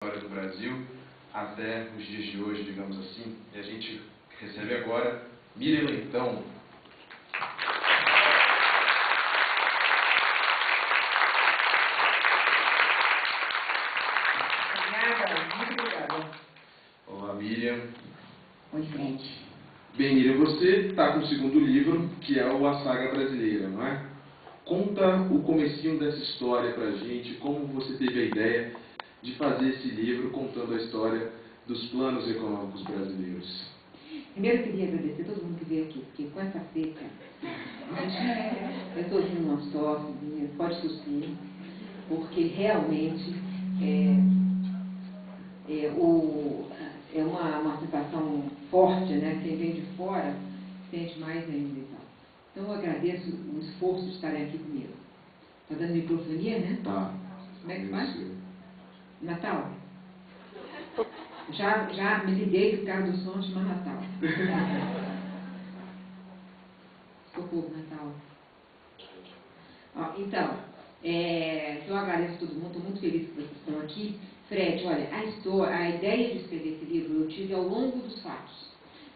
história do Brasil até os dias de hoje, digamos assim. E a gente recebe agora Miriam Leitão. Obrigada, muito obrigada. Olá, Miriam. Oi, gente. Bem, Miriam, você está com o segundo livro, que é o A Saga Brasileira, não é? Conta o comecinho dessa história pra gente, como você teve a ideia de fazer esse livro contando a história dos planos econômicos brasileiros. Primeiro eu queria agradecer a todo mundo que veio aqui, porque com essa seca, eu estou ouvindo umas tosses, pode tossir, porque realmente é uma sensação forte, né? Quem vem de fora sente mais ainda e tal. Então eu agradeço o esforço de estarem aqui comigo. Está dando microfonia, né? Tá. Como é que faz? Natal? Já me liguei que o cara do som chama Natal. Socorro, Natal. Então, eu agradeço a todo mundo, estou muito feliz que vocês estão aqui. Fred, olha, a ideia de escrever esse livro eu tive ao longo dos fatos.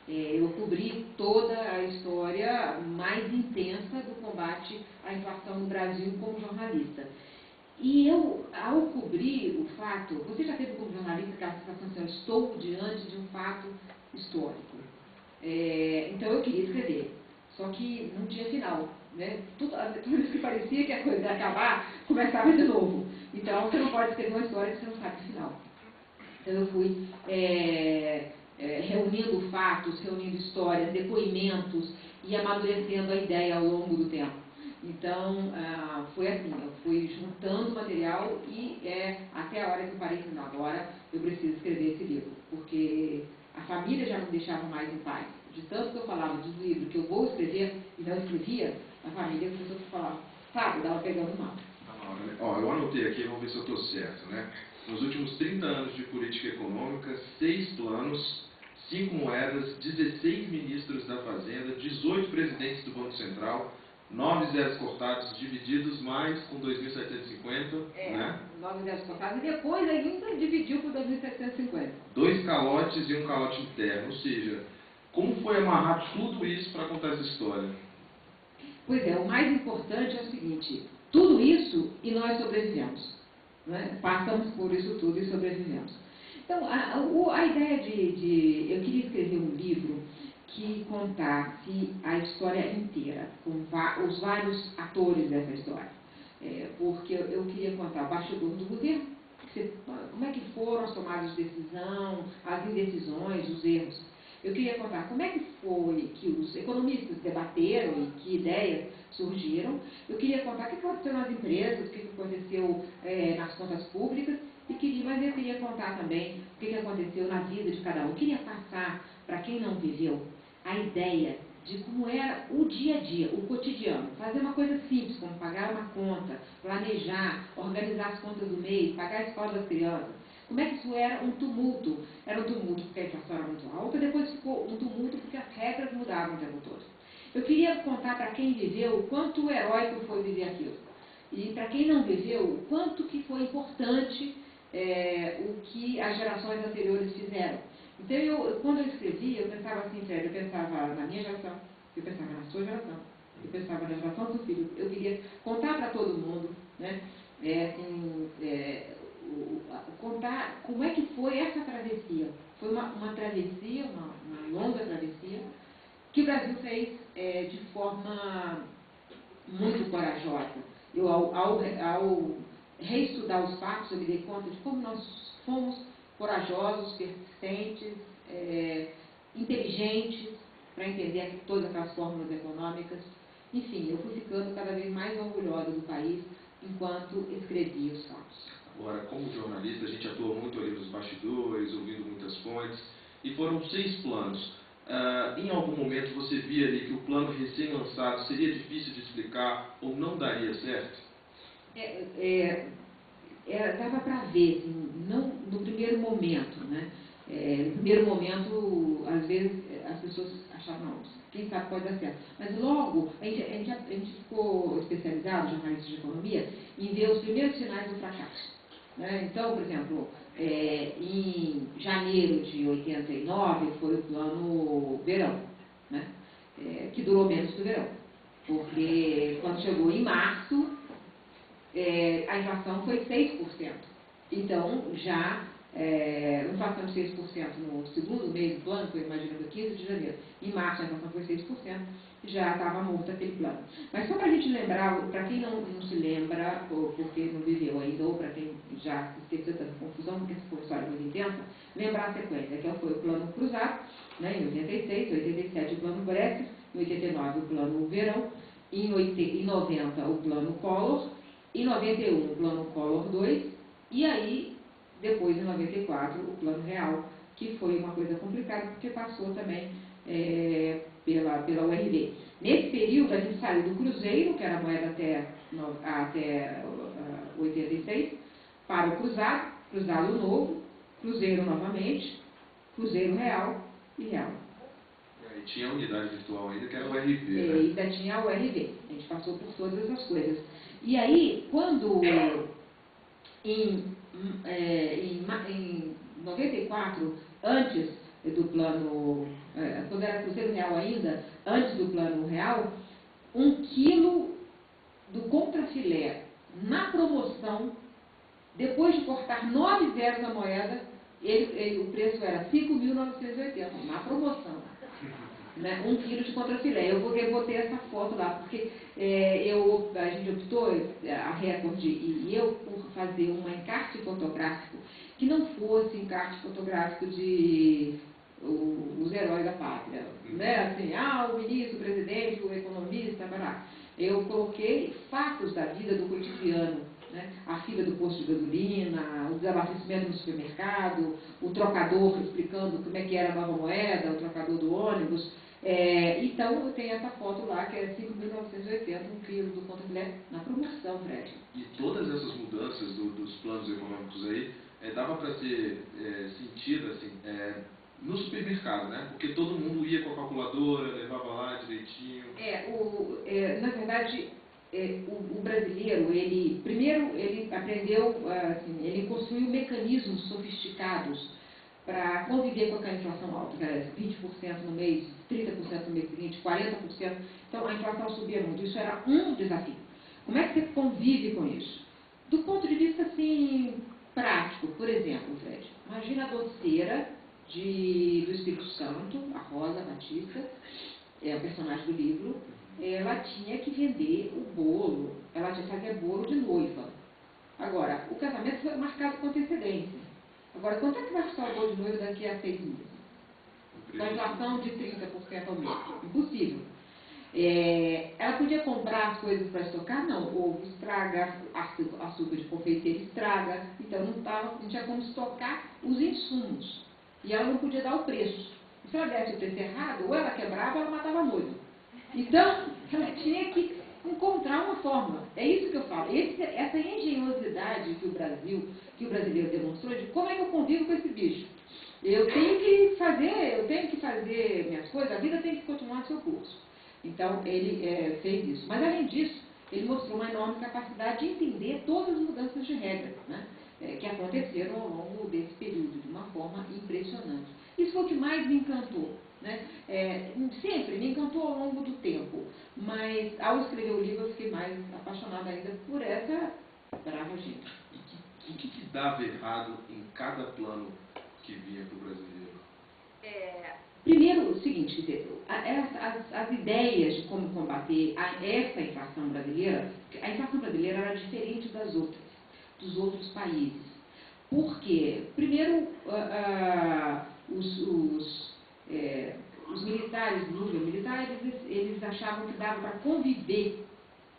Eu cobri toda a história mais intensa do combate à inflação no Brasil como jornalista. E eu, ao cobrir o fato, você já teve como jornalista aquela sensação assim, eu estou diante de um fato histórico. Então eu queria escrever, só que não tinha final. Né? Toda vez que parecia que a coisa ia acabar, começava de novo. Então você não pode escrever uma história que você não sabe o final. Então eu fui reunindo fatos, reunindo histórias, depoimentos e amadurecendo a ideia ao longo do tempo. Então, foi assim, eu fui juntando material e até a hora que eu parei e não, agora eu preciso escrever esse livro, porque a família já não deixava mais em paz. De tanto que eu falava do livro que eu vou escrever e não escrevia, a família começou a falar, sabe, estava pegando mal. Ó, eu anotei aqui, vamos ver se eu estou certo, né? Nos últimos 30 anos de política econômica, 6 planos, 5 moedas, 16 ministros da Fazenda, 18 presidentes do Banco Central, 9 zeros cortados divididos mais com 2.750, né? 9 zeros cortados e depois ainda dividiu por 2.750. 2 calotes e um calote interno, ou seja, como foi amarrar tudo isso para contar essa história? Pois é, o mais importante é o seguinte, tudo isso e nós sobrevivemos. Né? Passamos por isso tudo e sobrevivemos. Então, a ideia eu queria escrever um livro que contasse a história inteira, com os vários atores dessa história. Porque eu queria contar o bastidor do governo, como é que foram as tomadas de decisão, as indecisões, os erros. Eu queria contar como é que foi que os economistas debateram e que ideias surgiram. Eu queria contar o que aconteceu nas empresas, o que aconteceu nas contas públicas, mas eu queria contar também o que aconteceu na vida de cada um. Eu queria passar, para quem não viveu, a ideia de como era o dia a dia, o cotidiano. Fazer uma coisa simples, como pagar uma conta, planejar, organizar as contas do mês, pagar a escola das crianças. Como é que isso era um tumulto? Era um tumulto porque a inflação era muito alta, depois ficou um tumulto porque as regras mudavam o tempo todo. Eu queria contar para quem viveu o quanto heróico foi viver aquilo. E para quem não viveu, o quanto que foi importante o que as gerações anteriores fizeram. Então, quando eu escrevi, eu pensava assim, Fred, eu pensava na minha geração, eu pensava na sua geração, eu pensava na geração do seu filho. Eu queria contar para todo mundo, né, contar como é que foi essa travessia. Foi uma travessia, uma longa travessia, que o Brasil fez de forma muito corajosa. Eu, ao reestudar os fatos, eu me dei conta de como nós fomos corajosos, persistentes, inteligentes, para entender todas aquelas fórmulas econômicas. Enfim, eu fui ficando cada vez mais orgulhosa do país enquanto escrevia os fatos. Agora, como jornalista, a gente atua muito ali nos bastidores, ouvindo muitas fontes, e foram 6 planos. Em algum momento você via ali que o plano recém-lançado seria difícil de explicar ou não daria certo? Dava para ver, assim, não no primeiro momento, né? No primeiro momento, às vezes, as pessoas achavam, não, quem sabe pode dar certo. Mas logo, a gente ficou especializado, jornalistas de economia, em ver os primeiros sinais do fracasso. Né? Então, por exemplo, Em janeiro de 89 foi o plano verão, né? Que durou menos que o verão, porque quando chegou em março, a inflação foi 6%. Então, já inflação de 6% no segundo mês do plano, foi, imagina, do 15 de janeiro. Em março, a inflação foi 6%, já estava morto aquele plano. Mas só para a gente lembrar, para quem não se lembra, ou porque não viveu ainda, ou para quem já se esqueceu da confusão, porque foi uma história muito intensa, lembrar a sequência, que foi o plano cruzado, né, em 86, 87 o plano Bresser, em 89 o plano Verão, em 90 o plano Collor, em 91 o plano Collor 2, e aí, depois, em 94, o plano real, que foi uma coisa complicada, porque passou também pela URV. Nesse período, a gente saiu do cruzeiro, que era a moeda até 86, para o cruzado novo, cruzeiro novamente, cruzeiro real e real. E tinha a unidade virtual ainda, que era o URV, né? Ainda tinha o URV. A gente passou por todas essas coisas. E aí, quando em 94, antes do plano, quando era cruzeiro real ainda, antes do plano real, 1 quilo do contrafilé na promoção, depois de cortar 9 zeros na moeda, o preço era 5.980, na promoção. Né, 1 quilo de contrafilé. Eu botei essa foto lá, porque a gente optou, a Record e eu, por fazer um encarte fotográfico que não fosse encarte fotográfico de os heróis da pátria. Né? Assim, o ministro, o presidente, o economista, bará. Eu coloquei fatos da vida do cotidiano. Né? A fila do posto de gasolina, o desabastecimento no supermercado, o trocador explicando como é que era a nova moeda, o trocador do ônibus. Então, eu tenho essa foto lá, que é 5.980, 1 quilo do contrafilé na promoção, Fred. E todas essas mudanças dos planos econômicos aí, dava para ser sentida assim, no supermercado, né? Porque todo mundo ia com a calculadora, levava lá direitinho. Na verdade, o brasileiro, ele aprendeu, assim, ele construiu mecanismos sofisticados para conviver com aquela inflação alta, que era 20% no mês, 30% no mês seguinte, 40%. Então, a inflação subia muito. Isso era um desafio. Como é que você convive com isso? Do ponto de vista, assim, prático, por exemplo, Fred, imagina a doceira do Espírito Santo, a Rosa Batista, é o personagem do livro. Ela tinha que vender o bolo, ela tinha que fazer bolo de noiva. Agora, o casamento foi marcado com antecedência. Agora, quanto é que vai custar o bolo de noiva daqui a 6 meses? Com a inflação de 30% ao mês? Impossível. Ela podia comprar as coisas para estocar? Não. Ovo estraga, açúcar de confeiteiro estraga, então não tinha como estocar os insumos. E ela não podia dar o preço. Se ela desse o preço errado, ou ela quebrava ou ela matava a noiva. Então, ela tinha que encontrar uma fórmula. É isso que eu falo. Essa engenhosidade que o brasileiro demonstrou, de como é que eu convivo com esse bicho. Eu tenho que fazer minhas coisas, a vida tem que continuar seu curso. Então, ele fez isso. Mas, além disso, ele mostrou uma enorme capacidade de entender todas as mudanças de regras, né, que aconteceram ao longo desse período, de uma forma impressionante. Isso foi o que mais me encantou. Né? Sempre me encantou ao longo do tempo, mas ao escrever o livro eu fiquei mais apaixonada ainda por essa brava gente. E o que dava errado em cada plano que vinha para o brasileiro? Primeiro, o seguinte, quer dizer, as ideias de como combater essa inflação brasileira, a inflação brasileira era diferente dos outros países. Por quê? Primeiro, os militares, eles achavam que dava para conviver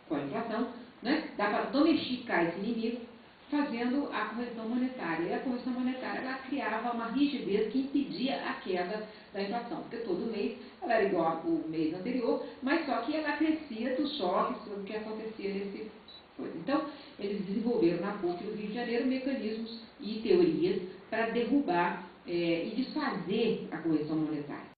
com a inflação, né? Dá para domesticar esse inimigo fazendo a correção monetária. E a correção monetária, ela criava uma rigidez que impedia a queda da inflação, porque todo mês ela era igual ao mês anterior, mas só que ela crescia dos choques, do que acontecia nesse coisa. Então, eles desenvolveram na PUC do Rio de Janeiro mecanismos e teorias para derrubar e desfazer a correção monetária.